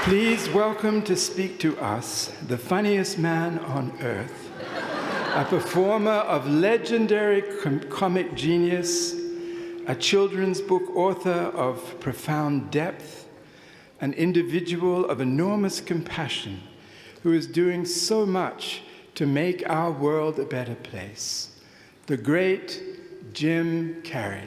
Please welcome to speak to us the funniest man on earth, a performer of legendary comic genius, a children's book author of profound depth, an individual of enormous compassion who is doing so much to make our world a better place, the great Jim Cary.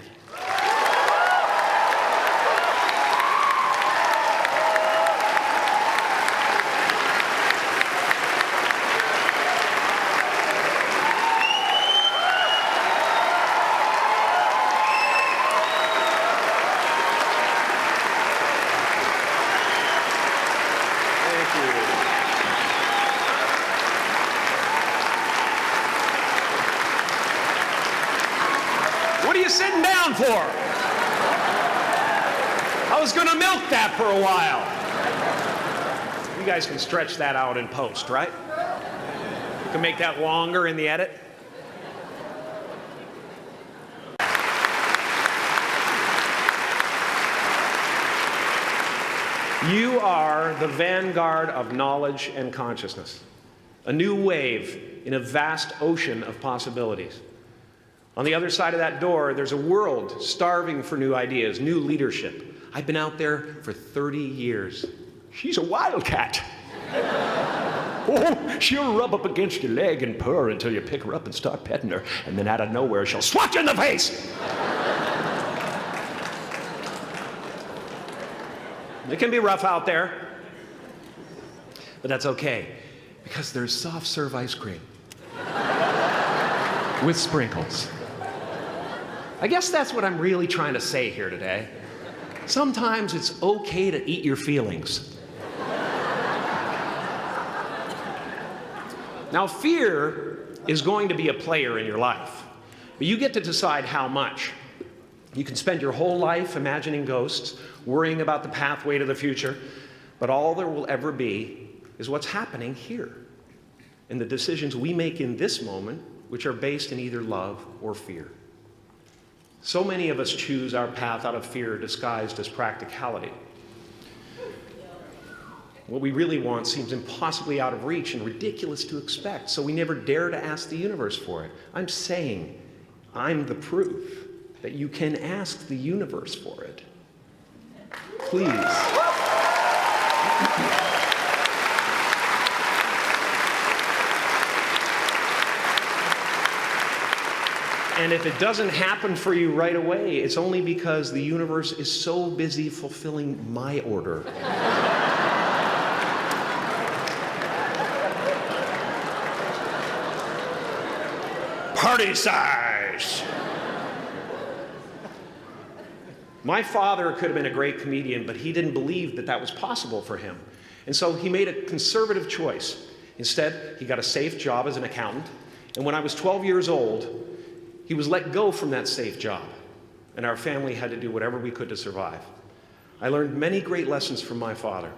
Sitting down for? I was gonna milk that for a while. You guys can stretch that out in post, right? You can make that longer in the edit. You are the vanguard of knowledge and consciousness, a new wave in a vast ocean of possibilities. On the other side of that door, there's a world starving for new ideas, new leadership. I've been out there for 30 years. She's a wildcat. Oh, she'll rub up against your leg and purr until you pick her up and start petting her, and then out of nowhere, she'll swat you in the face. It can be rough out there, but that's okay, because there's soft serve ice cream with sprinkles. I guess that's what I'm really trying to say here today. Sometimes it's okay to eat your feelings. Now, fear is going to be a player in your life, but you get to decide how much. You can spend your whole life imagining ghosts, worrying about the pathway to the future, but all there will ever be is what's happening here, and the decisions we make in this moment, which are based in either love or fear. So many of us choose our path out of fear disguised as practicality. What we really want seems impossibly out of reach and ridiculous to expect, so we never dare to ask the universe for it. I'm saying I'm the proof that you can ask the universe for it. Please. And if it doesn't happen for you right away, it's only because the universe is so busy fulfilling my order. Party size! My father could have been a great comedian, but he didn't believe that that was possible for him. And so he made a conservative choice. Instead, he got a safe job as an accountant. And when I was 12 years old, he was let go from that safe job, and our family had to do whatever we could to survive. I learned many great lessons from my father,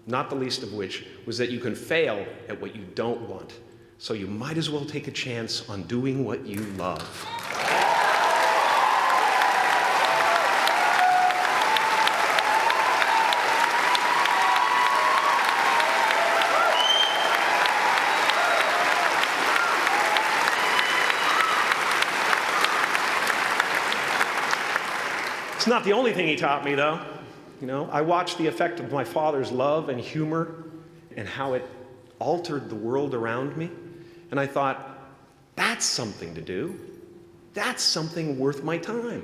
not the least of which was that you can fail at what you don't want, so you might as well take a chance on doing what you love. It's not the only thing he taught me, though. You know, I watched the effect of my father's love and humor and how it altered the world around me. And I thought, that's something to do. That's something worth my time.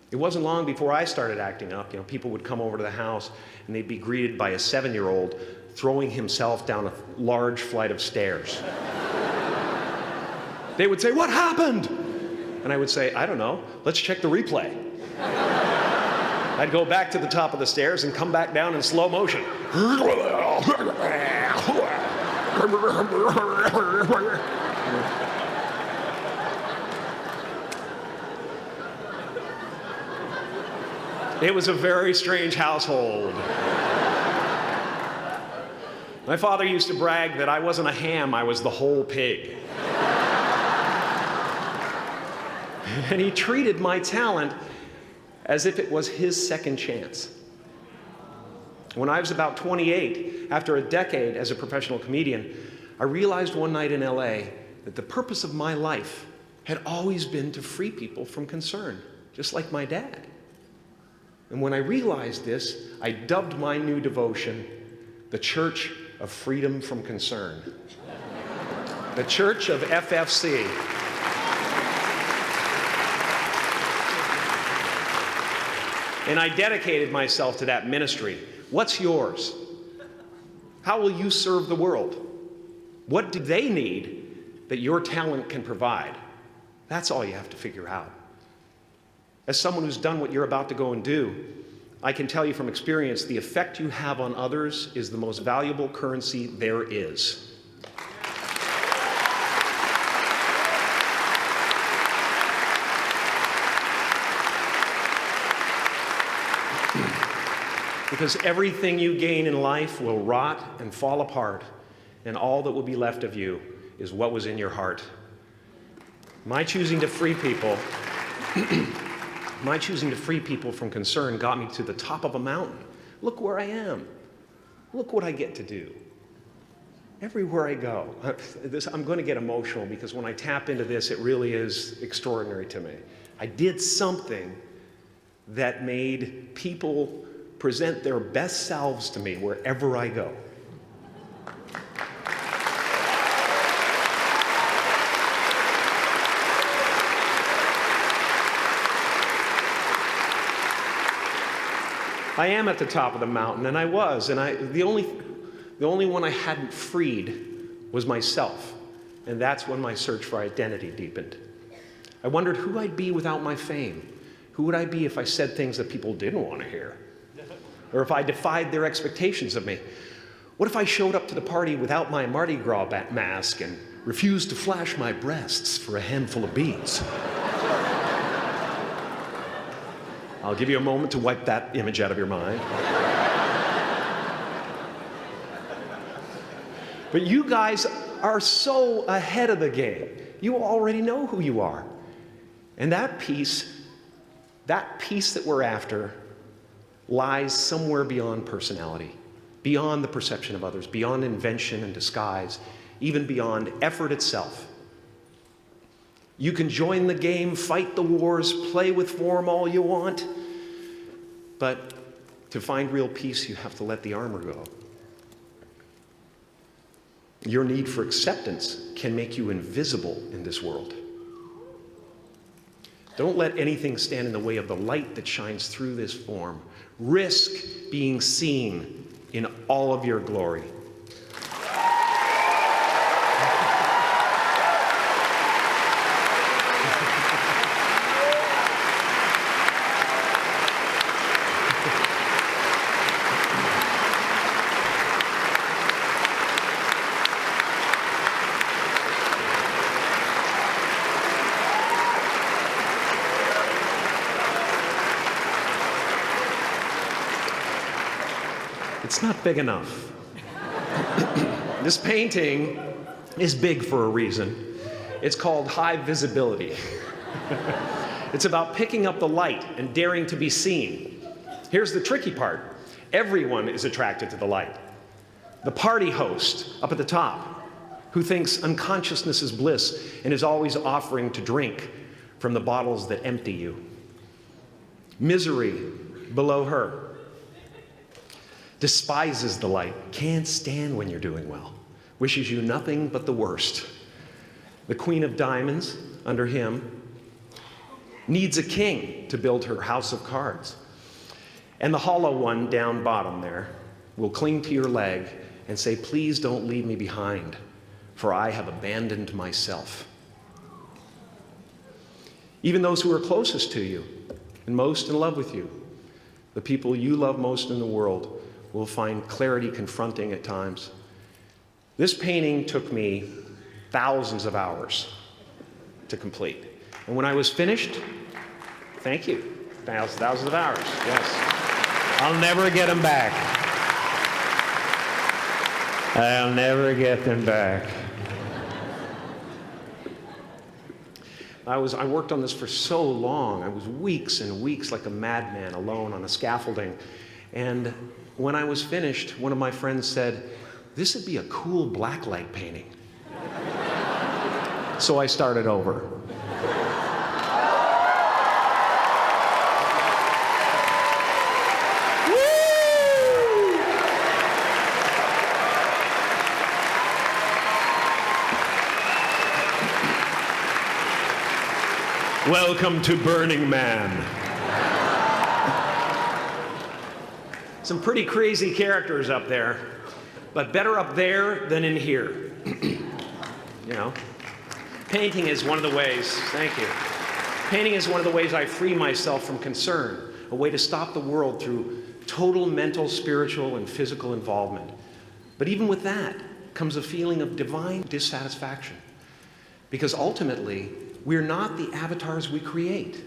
It wasn't long before I started acting up. You know, people would come over to the house and they'd be greeted by a 7-year-old throwing himself down a large flight of stairs. They would say, "What happened?" And I would say, "I don't know. Let's check the replay." I'd go back to the top of the stairs and come back down in slow motion. It was a very strange household. My father used to brag that I wasn't a ham, I was the whole pig. And he treated my talent as if it was his second chance. When I was about 28, after a decade as a professional comedian, I realized one night in LA that the purpose of my life had always been to free people from concern, just like my dad. And when I realized this, I dubbed my new devotion the Church of Freedom from Concern. The Church of FFC. And I dedicated myself to that ministry. What's yours? How will you serve the world? What do they need that your talent can provide? That's all you have to figure out. As someone who's done what you're about to go and do, I can tell you from experience, the effect you have on others is the most valuable currency there is. Because everything you gain in life will rot and fall apart, and all that will be left of you is what was in your heart. My choosing to free people from concern got me to the top of a mountain. Look where I am. Look what I get to do. Everywhere I go. I'm going to get emotional because when I tap into this, it really is extraordinary to me. I did something that made people present their best selves to me wherever I go. I am at the top of the mountain, and I was, and the only one I hadn't freed was myself, and that's when my search for identity deepened. I wondered who I'd be without my fame. Who would I be if I said things that people didn't want to hear? Or if I defied their expectations of me? What if I showed up to the party without my Mardi Gras mask and refused to flash my breasts for a handful of beads? I'll give you a moment to wipe that image out of your mind. But you guys are so ahead of the game. You already know who you are. And that peace that we're after lies somewhere beyond personality, beyond the perception of others, beyond invention and disguise, even beyond effort itself. You can join the game, fight the wars, play with form all you want, but to find real peace, you have to let the armor go. Your need for acceptance can make you invisible in this world. Don't let anything stand in the way of the light that shines through this form. Risk being seen in all of your glory. It's not big enough. This painting is big for a reason. It's called high visibility. It's about picking up the light and daring to be seen. Here's the tricky part. Everyone is attracted to the light. The party host up at the top, who thinks unconsciousness is bliss and is always offering to drink from the bottles that empty you. Misery below her. Despises the light, can't stand when you're doing well, wishes you nothing but the worst. The Queen of Diamonds, under him, needs a king to build her house of cards. And the hollow one down bottom there will cling to your leg and say, please don't leave me behind, for I have abandoned myself. Even those who are closest to you and most in love with you, the people you love most in the world, will find clarity confronting at times. This painting took me thousands of hours to complete. And when I was finished, thank you, thousands of hours, yes. I'll never get them back. I'll never get them back. I worked on this for so long. I was weeks and weeks like a madman alone on a scaffolding. And when I was finished, one of my friends said, "This would be a cool blacklight painting." So I started over. Welcome to Burning Man. Some pretty crazy characters up there, but better up there than in here. You know, painting is one of the ways, thank you. Painting is one of the ways I free myself from concern, a way to stop the world through total mental, spiritual, and physical involvement. But even with that comes a feeling of divine dissatisfaction, because ultimately, we're not the avatars we create.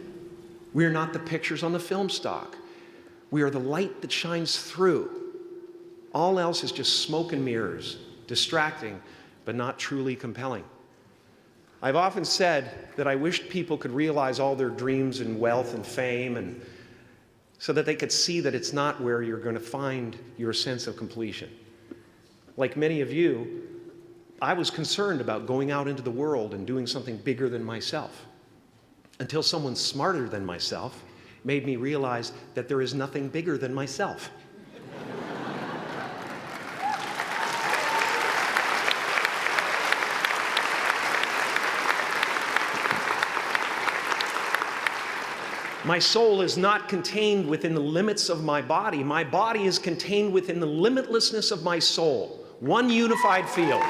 We're not the pictures on the film stock. We are the light that shines through. All else is just smoke and mirrors, distracting, but not truly compelling. I've often said that I wished people could realize all their dreams and wealth and fame, and so that they could see that it's not where you're going to find your sense of completion. Like many of you, I was concerned about going out into the world and doing something bigger than myself, until someone smarter than myself made me realize that there is nothing bigger than myself. My soul is not contained within the limits of my body. My body is contained within the limitlessness of my soul, one unified field.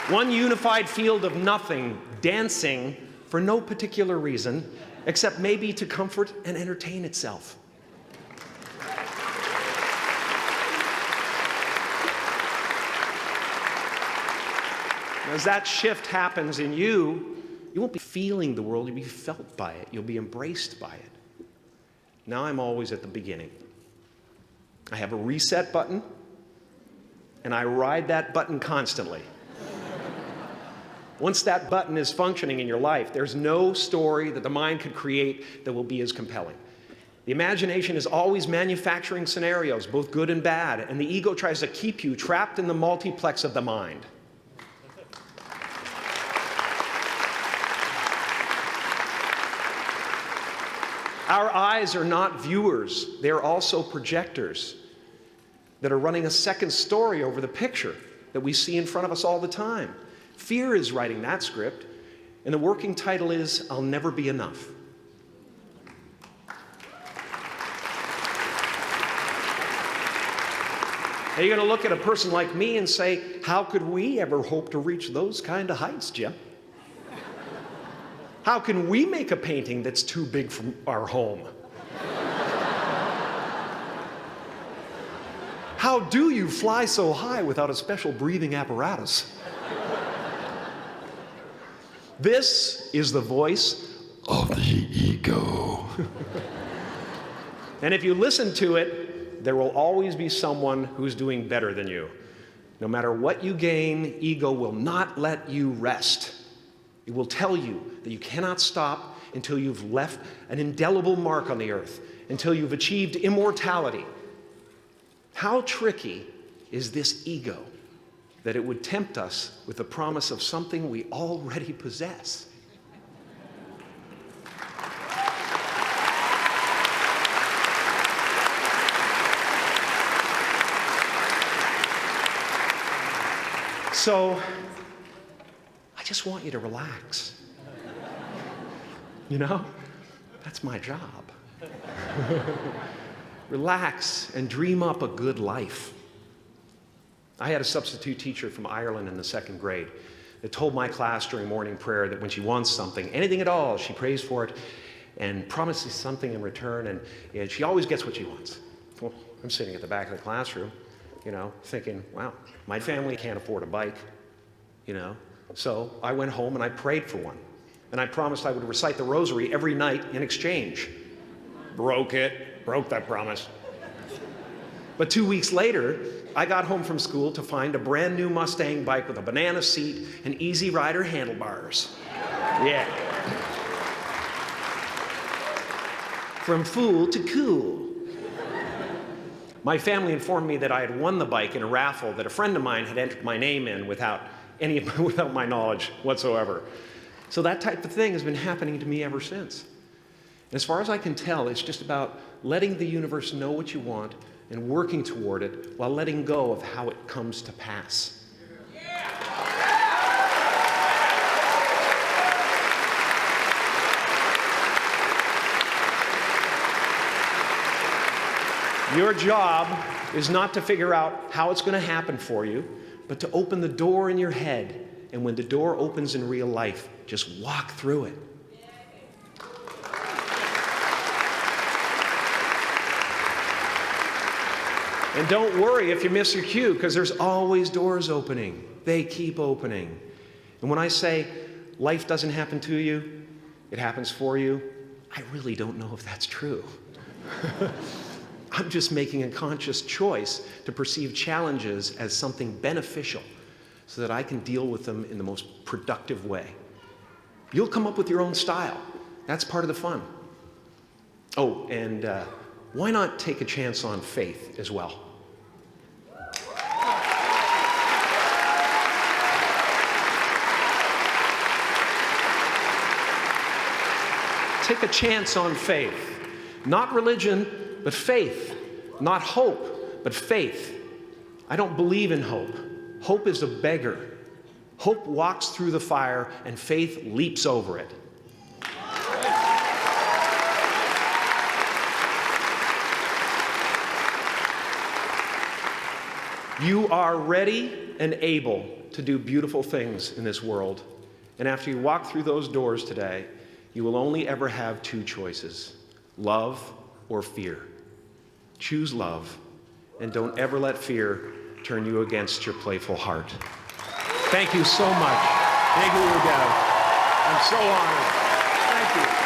One unified field of nothing, dancing for no particular reason, except maybe to comfort and entertain itself. As that shift happens in you, you won't be feeling the world, you'll be felt by it, you'll be embraced by it. Now I'm always at the beginning. I have a reset button, and I ride that button constantly. Once that button is functioning in your life, there's no story that the mind could create that will be as compelling. The imagination is always manufacturing scenarios, both good and bad, and the ego tries to keep you trapped in the multiplex of the mind. Our eyes are not viewers, they're also projectors that are running a second story over the picture that we see in front of us all the time. Fear is writing that script, and the working title is, "I'll Never Be Enough." Now you're going to look at a person like me and say, "How could we ever hope to reach those kind of heights, Jim? How can we make a painting that's too big for our home? How do you fly so high without a special breathing apparatus?" This is the voice of the ego. And if you listen to it, there will always be someone who's doing better than you. No matter what you gain, ego will not let you rest. It will tell you that you cannot stop until you've left an indelible mark on the earth, until you've achieved immortality. How tricky is this ego that it would tempt us with the promise of something we already possess? So, I just want you to relax. You know, that's my job. Relax and dream up a good life. I had a substitute teacher from Ireland in the second grade that told my class during morning prayer that when she wants something, anything at all, she prays for it and promises something in return, and she always gets what she wants. Well, I'm sitting at the back of the classroom, you know, thinking, wow, my family can't afford a bike, you know. So I went home and I prayed for one. And I promised I would recite the rosary every night in exchange. Broke that promise. But 2 weeks later, I got home from school to find a brand new Mustang bike with a banana seat and Easy Rider handlebars. Yeah. From fool to cool. My family informed me that I had won the bike in a raffle that a friend of mine had entered my name in without my knowledge whatsoever. So that type of thing has been happening to me ever since. As far as I can tell, it's just about letting the universe know what you want and working toward it while letting go of how it comes to pass. Your job is not to figure out how it's going to happen for you, but to open the door in your head. And when the door opens in real life, just walk through it. And don't worry if you miss your cue, because there's always doors opening. They keep opening. And when I say life doesn't happen to you, it happens for you, I really don't know if that's true. I'm just making a conscious choice to perceive challenges as something beneficial so that I can deal with them in the most productive way. You'll come up with your own style. That's part of the fun. Oh, and why not take a chance on faith as well? Take a chance on faith. Not religion, but faith. Not hope, but faith. I don't believe in hope. Hope is a beggar. Hope walks through the fire, and faith leaps over it. You are ready and able to do beautiful things in this world. And after you walk through those doors today, you will only ever have two choices: love or fear. Choose love, and don't ever let fear turn you against your playful heart. Thank you so much. I'm so honored. Thank you.